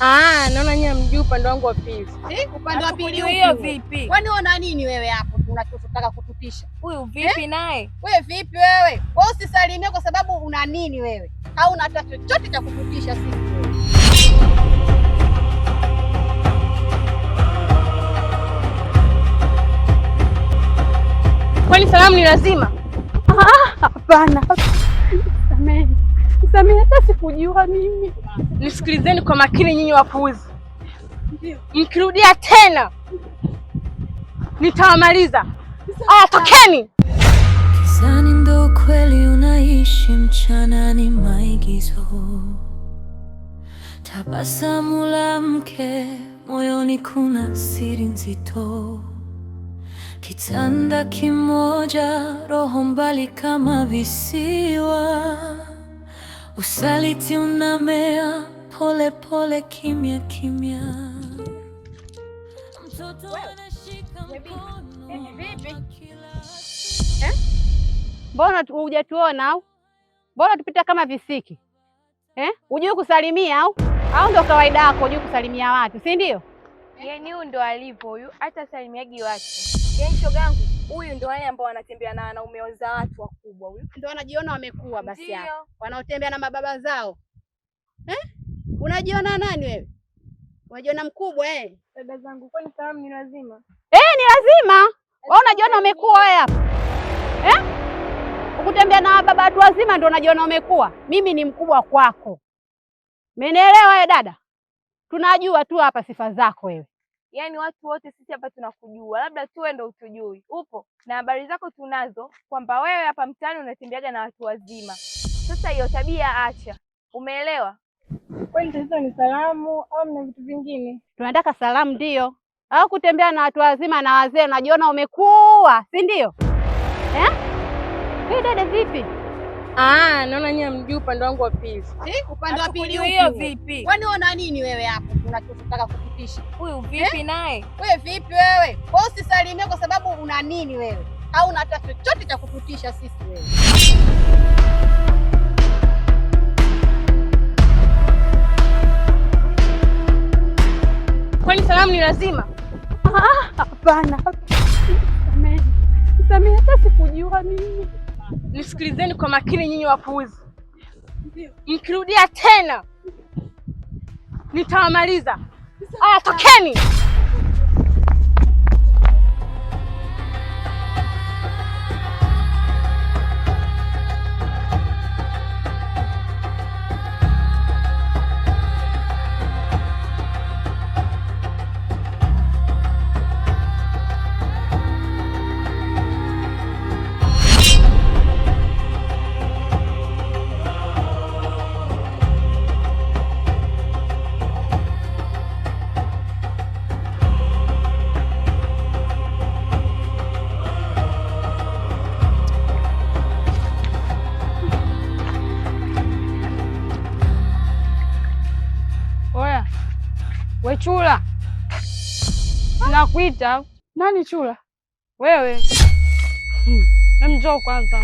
Naona nyinyi mjui upande wangu wa pili. Upande wa pili hiyo vipi? Kwani una nini wewe hapo? Unachotaka kututisha. Huyu vipi naye? Wewe vipi wewe? Wewe usisalimie kwa sababu una nini wewe? Hauna hata chochote cha kututisha sisi wewe. Kwani salamu ni lazima? Hapana. Samahani, hata sikujua mimi. Nisikilizeni kwa makini nyinyi wapuuzi. Mkirudia tena nitawamaliza. Tokeni. Kizani ndo kweli unaishi, mchana ni maigizo. Tabasamu la mke, moyoni kuna siri nzito. Kitanda kimoja, roho mbali kama visiwa. Usaliti unamea pole pole, kimya kimya. Mtoto anashika mkono. Vipi? Mbona hujatuona au? Mbona tupita kama visiki? Hujui kusalimia au? Au ndo kawaida yako hujui kusalimia watu, si ndio? Yaani huyu ndo alivyo huyu, hata salimiaji watu. Yaani shogangu, huyu ndo wale ambao wanatembea na wanaume za watu wakubwa huyu. Ndio wanajiona wamekuwa basi hapo. Wanaotembea na mababa zao. Unajiona nani wewe? Unajiona mkubwa Dada zangu, kwani salamu ni lazima? Ni lazima. Wewe unajiona umekuwa wewe hapa? Ukutembea na baba watu wazima ndio unajiona umekuwa. Mimi ni mkubwa kwako. Umenielewa wewe dada? Tunajua tu hapa sifa zako wewe. Yaani watu wote sisi hapa tunakujua, labda tu wewe ndio utujui. Upo na habari zako tunazo kwamba wewe hapa mtaani unatembeaga na watu wazima. Sasa hiyo tabia acha. Umeelewa? Kwani tatizo ni salamu au mna vitu vingine? Tunataka salamu ndio. Au kutembea na watu wazima na wazee unajiona umekuwa, si ndio? Wewe dada vipi? Naona nyinyi mjui upande wangu wa pili. Upande wa pili hiyo vipi? Kwani una nini wewe hapo? Unachotaka kututisha. Huyu vipi naye? Wewe vipi wewe? Wewe usisalimie kwa sababu una nini wewe? Hauna hata chochote cha kututisha sisi wewe. Kwani salamu ni lazima? Hapana. Samahani, hata sikujua mimi. Nisikilizeni kwa makini nyinyi wapuuzi. Mkirudia tena nitawamaliza. Tokeni. We Chula. Nakuita. Nani Chula? Wewe. Njoo kwanza.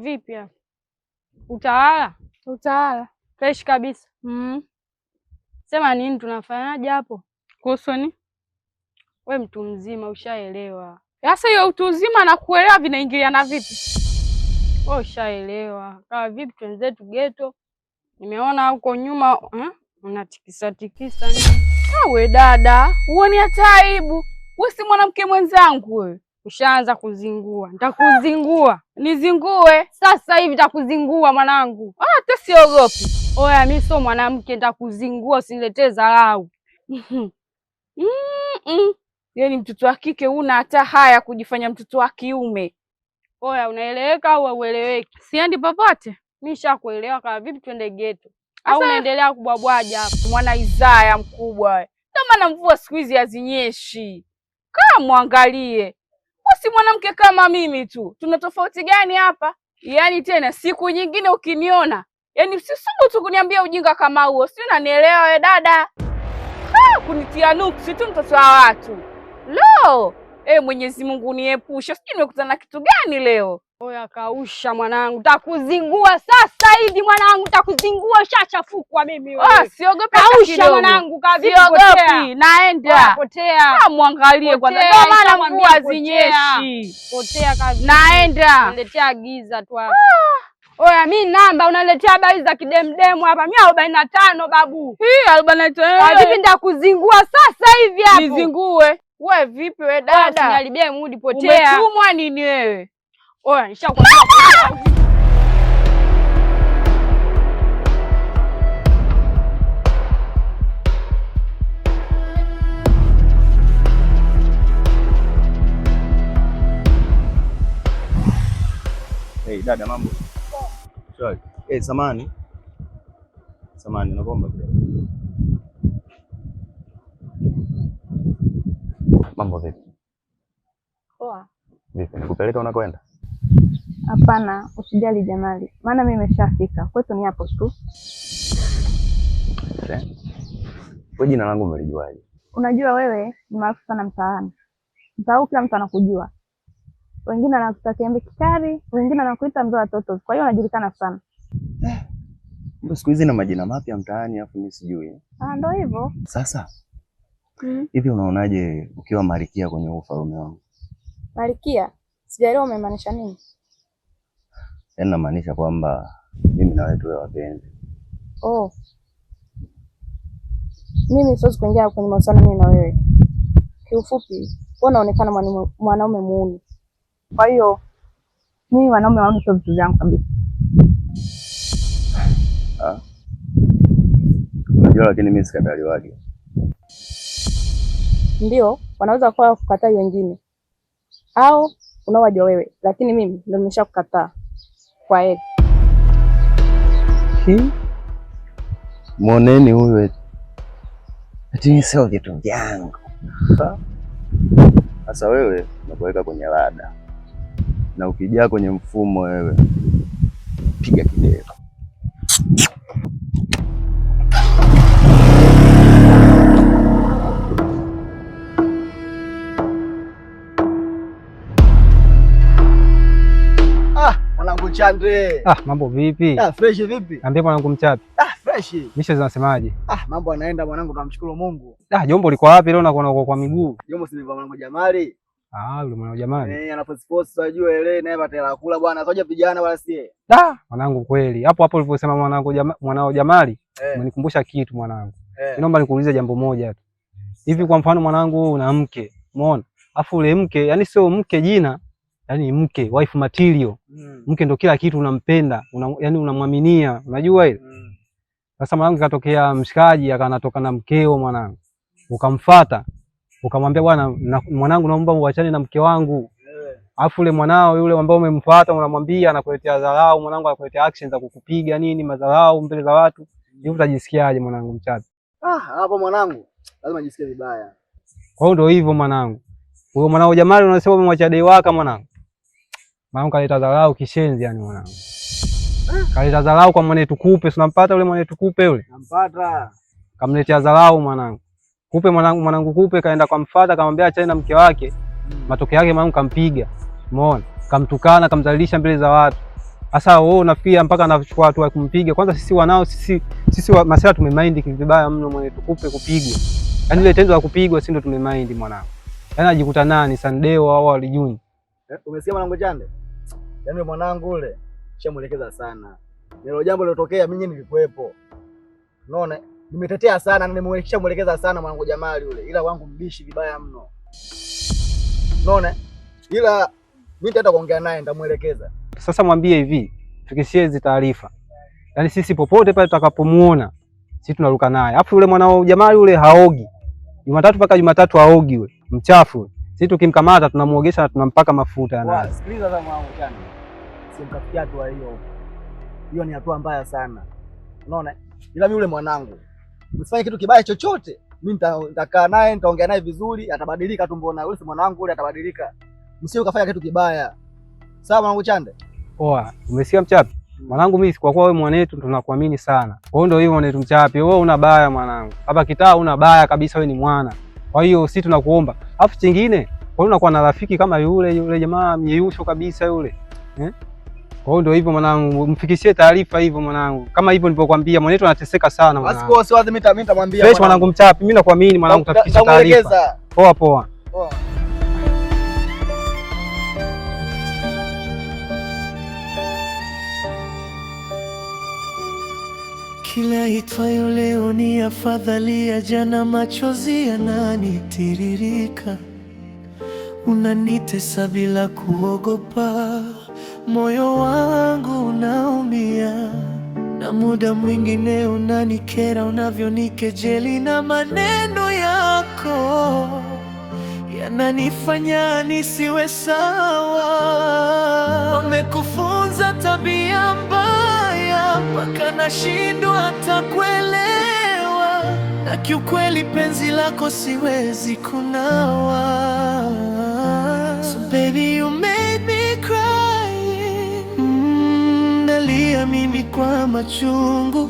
Vipi hapa? Utawala? Utawala. Fresh kabisa. Sema nini tunafanyaje hapo? Kuhusu nini? We mtu mzima ushaelewa. Sasa hiyo utu uzima na kuelewa vinaingiliana vipi? Wewe ushaelewa. Kama vipi twenzetu ghetto. Nimeona huko nyuma unatikisa tikisa nini? We dada, uone hata aibu. Wewe si mwanamke mwenzangu wewe. Ushaanza kuzingua. Nitakuzingua. Nizingue. Sasa hivi nitakuzingua mwanangu. Hata siogopi. Oya, mimi sio mwanamke, nitakuzingua, usiniletee dharau. Yaani mtoto wa kike una hata haya kujifanya mtoto wa kiume. Oya, unaeleweka au ueleweki? Siendi popote. Mimi nishakuelewa. Kama vipi twende ghetto? Au unaendelea kubwabwaja hapo? Mwana Isaya mkubwa wewe. Ndio maana mvua siku hizi hazinyeshi. Kaa muangalie. Wewe si mwanamke kama mimi tu. Tuna tofauti gani hapa? Yaani tena siku nyingine ukiniona, yaani usisubutu kuniambia ujinga kama huo. Si unanielewa wewe dada? Kunitia nuksi tu mtoto wa watu. Lo! Mwenyezi Mungu niepushe. Sijui nimekutana na kitu gani leo. Oya kausha mwanangu, takuzingua sasa hivi mwanangu, takuzingua, ushachafukwa mimi wewe. Siogope kausha mwanangu, kavipi? Siogopi, naenda. Potea. Mwangalie kwanza. Ndio maana mvua zinyeshi. Potea kazi. Naenda. Unaletea giza tu hapa. Oya mimi namba unaletea habari za kidemdemu hapa. 145 babu. 45. Vipi ndakuzingua sasa hivi hapo? Nizingue. Wewe vipi wewe dada? Usiniharibie mood, potea. Umetumwa nini wewe? Oya nishakwambia. Hey dada, mambo? Sorry. Samani naomba kidogo. Mambo vipi? Poa. Vipi, nikupeleka unakoenda? Hapana, usijali Jamali, maana mimi nimeshafika kwetu, ni hapo tu. Wewe jina langu umelijuaje? Unajua wewe ni maarufu sana mtaani. Mtaa kila mtu anakujua. Wengine wanakuita Kiembe Kikari, wengine wanakuita mzee wa Toto. Kwa hiyo unajulikana sana. Ndio siku hizi na majina mapya mtaani afu mimi sijui. Ndio hivyo. Sasa hivi unaonaje ukiwa Marikia kwenye ufalme wangu? Marikia? Sijaelewa umemaanisha nini? Yaani namaanisha kwamba mimi na wewe tuwe wapenzi. Oh. Mimi siwezi kuingia kwenye mahusiano mimi na wewe. Kiufupi, wewe unaonekana mwanaume muuni. Kwa hiyo mimi wanaume wao sio vitu vyangu kabisa. Unajua lakini mimi sikadali wake. Ndio, wanaweza kuwa kukataa wengine. Au unawajua wewe, lakini mimi ndio nimeshakukataa. Kwa heri. Moneni huyu eti sio vitu vyangu. Sasa wewe unakuweka kwenye rada. Na ukijaa kwenye mfumo wewe piga kidero. Mwanangu Chande. Mambo vipi? Fresh vipi? Niambie mwanangu Mchapi. Fresh. Misha zinasemaje? Mambo yanaenda mwanangu, tunamshukuru Mungu. Jombo liko wapi leo nakuona kwa miguu? Jombo si mwanangu Jamali. Yule mwanangu Jamali. Anaposports unajua ile naye patela kula bwana, soja vijana wala sie. Mwanangu kweli. Hapo ulivyosema mwanangu Jamali, umenikumbusha kitu mwanangu. Naomba nikuulize jambo moja tu. Hivi kwa mfano mwanangu una mke, umeona? Afu ule mke, yani sio mke jina, yani mke, wife material. Mke ndo kila kitu, unampenda, yani unamwaminia, unajua ile? Sasa mwanangu katokea mshikaji akanatoka na mkeo mwanangu. Ukamfuata, ukamwambia bwana mwanangu naomba uachane na mke wangu. Alafu ule mwanao yule ambao umemfuata unamwambia anakuletea dharau mwanangu, anakuletea actions za kukupiga nini, madharau mbele za watu. Hivi utajisikiaje mwanangu Mchapi? Hapo mwanangu lazima nijisikie vibaya. Kwa hiyo ndio hivyo mwanangu. Huyo mwanao Jamali unasema umemwacha dei waka mwanangu. Mwanangu kaleta dharau kishenzi yani mwanangu. Kaleta dharau kwa mwanetu Kupe, unampata yule mwanetu Kupe yule? Nampata. Kamletea dharau mwanangu. Kupe mwanangu Kupe kaenda kwa mfata akamwambia achane na mke wake. Matokeo yake mwanangu kampiga. Umeona? Kamtukana, kamdhalilisha mbele za watu. Sasa wewe unafikia mpaka anachukua hatua ya kumpiga. Kwanza sisi wanao sisi masela tumemind vibaya mno mwanetu Kupe kupigwa. Yaani ile tendo la kupigwa si ndio tumemind mwanangu. Yaani ajikuta nani Sandeo au Alijuni. Umesikia mwanangu Chande? Yaani mwanangu ule shamuelekeza sana. Nilo jambo lilotokea mimi nilikuwepo. Unaona? Nimetetea sana na nimeshamuelekeza sana mwanangu Jamali ule. Ila wangu mbishi vibaya mno. Unaona? Ila mimi nitaenda kuongea naye nitamuelekeza. Sasa mwambie hivi, tukishie hizo taarifa. Yaani sisi popote pale tutakapomuona, sisi tunaruka naye. Alafu yule mwanao Jamali ule haogi. Jumatatu mpaka Jumatatu haogi yule. Mchafu. Sisi tukimkamata tunamuogesha na tunampaka mafuta naye. Sikiliza sasa mwanangu Chande. Simkafikia hatua hiyo. Hiyo ni hatua mbaya sana. Unaona? Ila mimi yule mwanangu usifanye kitu kibaya chochote. Mimi nitakaa naye, nitaongea naye vizuri, atabadilika tu mbona. Yule si mwanangu ule atabadilika. Msio ukafanya kitu kibaya. Sawa mwanangu Chande? Poa, umesikia Mchapi? Mwanangu mimi kwa kuwa wewe mwanetu tunakuamini sana. Kwa hiyo ndio hivyo mwanetu Mchapi, wewe una baya mwanangu. Hapa kitaa una baya kabisa, wewe ni mwana. Kwa hiyo sisi tunakuomba. Alafu chingine, kwa hiyo unakuwa na rafiki kama yule jamaa myeusho kabisa yule. Kwa hiyo ndio hivyo mwanangu, mfikishie taarifa hivyo mwanangu. Kama hivyo nilipokuambia mwanetu anateseka sana mwanangu. Basi kwa mimi nitamwambia fresh mwanangu mchapi, mimi nakuamini mwanangu, utafikisha taarifa. Poa poa. Kila itwayo leo ni afadhali ya jana, machozi yananitiririka. Unanitesa bila kuogopa, moyo wangu unaumia, na muda mwingine unanikera unavyonikejeli, na maneno yako yananifanya nisiwe sawa. Wamekufunza tabia mbaya mpaka nashindwa hata kuelewa, na kiukweli penzi lako siwezi kunawa. So baby you made me cry, nalia mimi kwa machungu.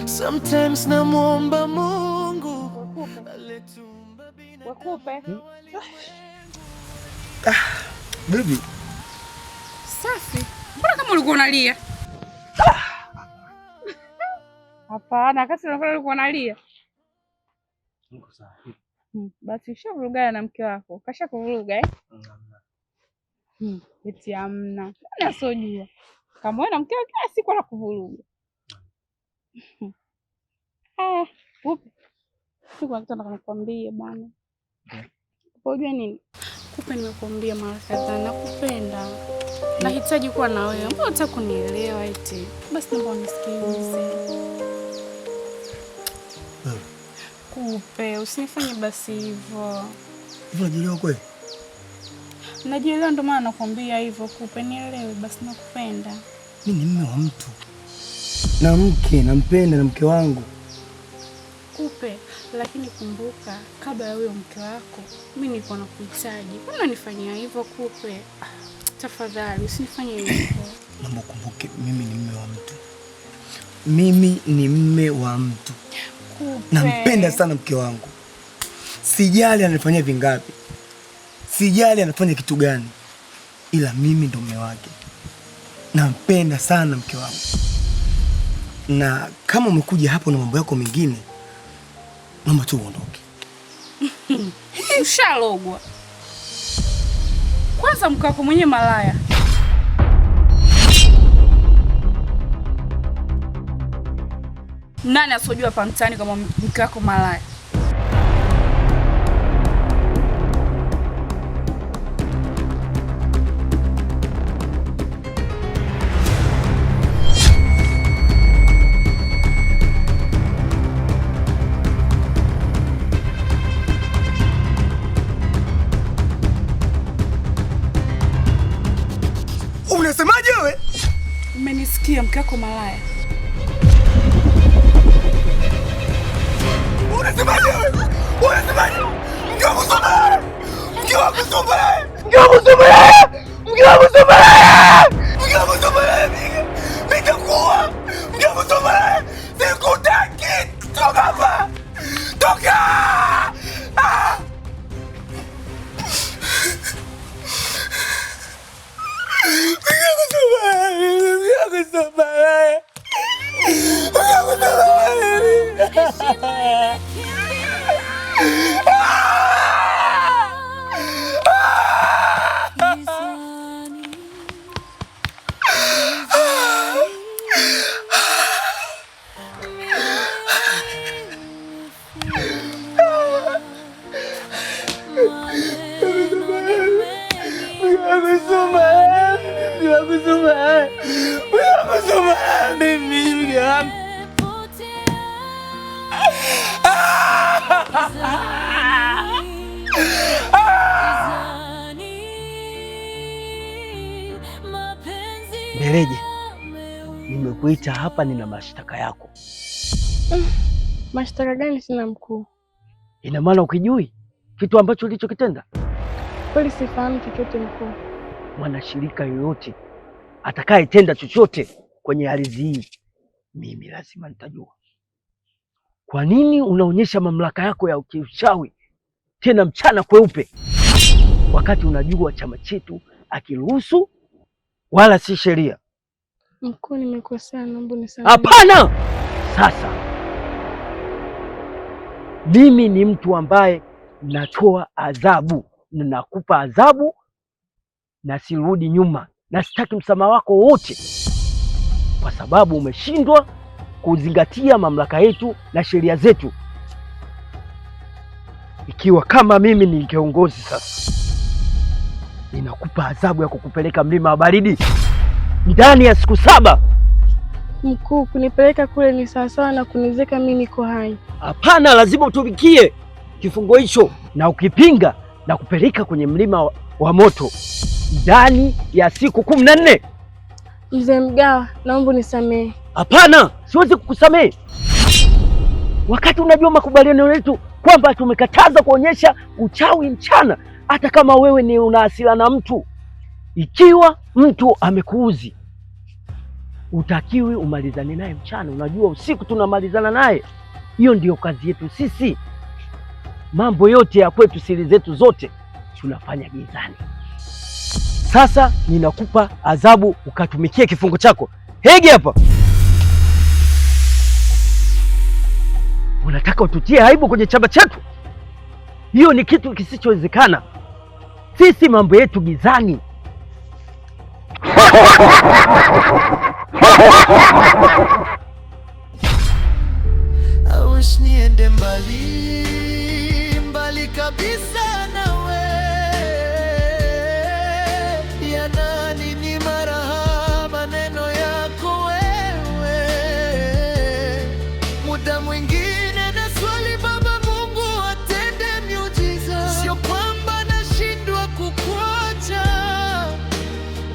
Sometimes namuomba Mungu wakupe. Baby. Safi. Mbona kama ulikuwa unalia? Hapana, kasi ulikuwa unalia. Niko sawa. Basi ushavurugana na mke wako. Kasha kuvuruga eti amna. Nani asojua? Kama wewe na mke wako kila siku anakuvuruga. Upi? Sikuwa kitu nakwambia bwana. Unajua nini? Kupe, nimekuambia mara kadhaa nakupenda. Nahitaji kuwa na wewe. Mbona unataka kunielewa eti? Basi naomba unisikilize. Kupe, usinifanye basi hivyo. Hivi unajielewa kweli? Najielewa, ndio maana nakwambia hivyo. Kupe, nielewe basi, nakupenda. Mimi ni mume wa mtu. Na mke, nampenda na mke wangu. Kupe, lakini kumbuka kabla ya huyo mke wako mimi nilikuwa nakuhitaji. Mbona unanifanyia hivyo Kupe? Tafadhali usinifanye hivyo. Naomba ukumbuke mimi ni mume wa mtu. Mimi ni mume wa mtu. Kupe, nampenda sana mke wangu. Sijali anafanya vingapi. Sijali anafanya kitu gani. Ila mimi ndo mume wake. Nampenda sana mke wangu. Na kama umekuja hapo na mambo yako mengine, naomba tu uondoke. Ushalogwa. Kwanza mke wako mwenye malaya. Nani asojua hapa mtaani kama mke wako malaya? Unasemaje wewe? Umenisikia, mke wako malaya. Unasemaje wewe? Unasemaje? Mke wako malaya. Mke wako malaya. Mke wako malaya. Mke wako malaya. Mke wako malaya. Nitakuwa. Mke wako malaya. Sikutaki. Toka hapa. Toka. Mbeleje, nimekuita hapa, nina mashtaka yako. Mashtaka gani? Sina mkuu. Ina maana ukijui kitu ambacho ulichokitenda? Kweli sifahamu chochote mkuu. Mwanashirika yoyote atakayetenda chochote kwenye ardhi hii, mimi lazima nitajua. Kwa nini unaonyesha mamlaka yako ya kiuchawi tena mchana kweupe, wakati unajua chama chetu akiruhusu wala si sheria. Mkuu, nimekosea, naomba unisamehe. Hapana! Sasa mimi ni mtu ambaye natoa adhabu, ninakupa adhabu na sirudi nyuma, na sitaki msamaha wako wote, kwa sababu umeshindwa kuzingatia mamlaka yetu na sheria zetu. Ikiwa kama mimi ni kiongozi sasa, ninakupa adhabu ya kukupeleka mlima wa baridi ndani ya siku 7. Mkuu, kunipeleka kule ni sawasawa na kunizeka mimi niko hai. Hapana, lazima utumikie kifungo hicho, na ukipinga na kupeleka kwenye mlima wa moto ndani ya siku 14. Mzee Mgawa, naomba unisamehe. Hapana, siwezi kukusamehe wakati unajua makubaliano yetu kwamba tumekataza kuonyesha uchawi mchana. Hata kama wewe ni una hasira na mtu, ikiwa mtu amekuuzi, utakiwi umalizane naye mchana. Unajua usiku tunamalizana naye. Hiyo ndiyo kazi yetu sisi. Mambo yote ya kwetu, siri zetu zote tunafanya gizani. Sasa ninakupa adhabu ukatumikie kifungo chako. Hege hapa. Unataka ututie aibu kwenye chama chetu? Hiyo ni kitu kisichowezekana. Sisi mambo yetu gizani. I wish niende mbali mbali kabisa nawe, ya nani ni maraha maneno yako wewe. Muda mwingine na swali Baba Mungu atende miujiza, sio kwamba nashindwa kukuacha,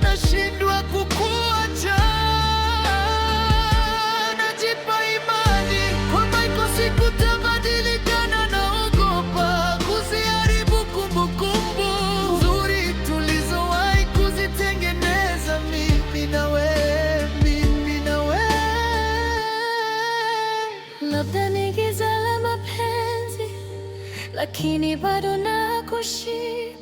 nashindwa kukuacha. Najipa imani kwamba iko siku tabadilikana, naogopa kuziharibu kumbukumbu nzuri tulizowahi kuzitengeneza mimi na wewe, mimi na wewe. Labda ni giza la mapenzi, lakini bado nakushika.